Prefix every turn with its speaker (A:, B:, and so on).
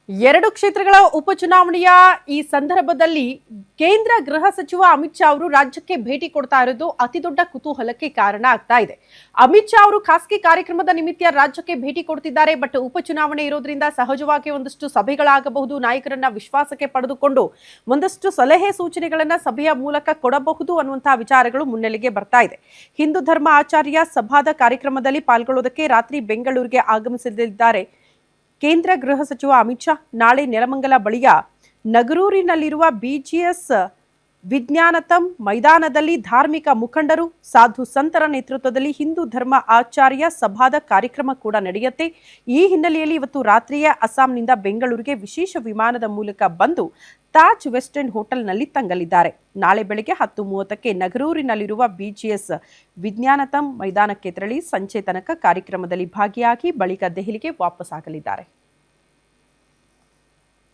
A: ಎರಡು ಕ್ಷೇತ್ರಗಳ ಉಪಚುನಾವಣೆಯ ಈ ಸಂದರ್ಭದಲ್ಲಿ ಕೇಂದ್ರ ಗೃಹ ಸಚಿವ ಅಮಿತ್ ಶಾ ಅವರು ರಾಜ್ಯಕ್ಕೆ ಭೇಟಿ ಕೊಡ್ತಾ ಇರೋದು ಅತಿದೊಡ್ಡ ಕುತೂಹಲಕ್ಕೆ ಕಾರಣ ಆಗ್ತಾ ಇದೆ. ಅಮಿತ್ ಶಾ ಅವರು ಖಾಸಗಿ ಕಾರ್ಯಕ್ರಮದ ನಿಮಿತ್ತ ರಾಜ್ಯಕ್ಕೆ ಭೇಟಿ ಕೊಡ್ತಿದ್ದಾರೆ. ಬಟ್ ಉಪಚುನಾವಣೆ ಇರೋದ್ರಿಂದ ಸಹಜವಾಗಿ ಒಂದಷ್ಟು ಸಭೆಗಳಾಗಬಹುದು, ನಾಯಕರನ್ನ ವಿಶ್ವಾಸಕ್ಕೆ ಪಡೆದುಕೊಂಡು ಒಂದಷ್ಟು ಸಲಹೆ ಸೂಚನೆಗಳನ್ನ ಸಭೆಯ ಮೂಲಕ ಕೊಡಬಹುದು ಅನ್ನುವಂತಹ ವಿಚಾರಗಳು ಮುನ್ನೆಲೆಗೆ ಬರ್ತಾ ಇದೆ. ಹಿಂದೂ ಧರ್ಮ ಆಚಾರ್ಯ ಸಭಾದ ಕಾರ್ಯಕ್ರಮದಲ್ಲಿ ಪಾಲ್ಗೊಳ್ಳೋದಕ್ಕೆ ರಾತ್ರಿ ಬೆಂಗಳೂರಿಗೆ ಆಗಮಿಸಲಿದ್ದಾರೆ ಕೇಂದ್ರ ಗೃಹ ಸಚಿವ ಅಮಿತ್ ಶಾ. ನಾಳೆ ನೆಲಮಂಗಲ ಬಳಿಯ ನಗರೂರಿನಲ್ಲಿರುವ ಬಿಜಿಎಸ್ ವಿಜ್ಞಾನತಂ ಮೈದಾನದಲ್ಲಿ ಧಾರ್ಮಿಕ ಮುಖಂಡರು, ಸಾಧು ಸಂತರ ನೇತೃತ್ವದಲ್ಲಿ ಹಿಂದೂ ಧರ್ಮ ಆಚಾರ್ಯ ಸಭಾದ ಕಾರ್ಯಕ್ರಮ ಕೂಡ ನಡೆಯುತ್ತೆ. ಈ ಹಿನ್ನೆಲೆಯಲ್ಲಿ ಇವತ್ತು ರಾತ್ರಿಯೇ ಅಸ್ಸಾಂನಿಂದ ಬೆಂಗಳೂರಿಗೆ ವಿಶೇಷ ವಿಮಾನದ ಮೂಲಕ ಬಂದು ತಾಜ್ ವೆಸ್ಟ್ ಎಂಡ್ ಹೋಟೆಲ್ನಲ್ಲಿ ತಂಗಲಿದ್ದಾರೆ. ನಾಳೆ ಬೆಳಗ್ಗೆ 10:30ಕ್ಕೆ ನಗರೂರಿನಲ್ಲಿರುವ ಬಿಜಿಎಸ್ ವಿಜ್ಞಾನತಂ ಮೈದಾನಕ್ಕೆ ತೆರಳಿ ಸಂಜೆ ತನಕ ಕಾರ್ಯಕ್ರಮದಲ್ಲಿ ಭಾಗಿಯಾಗಿ ಬಳಿಕ ದೆಹಲಿಗೆ ವಾಪಸ್ ಆಗಲಿದ್ದಾರೆ.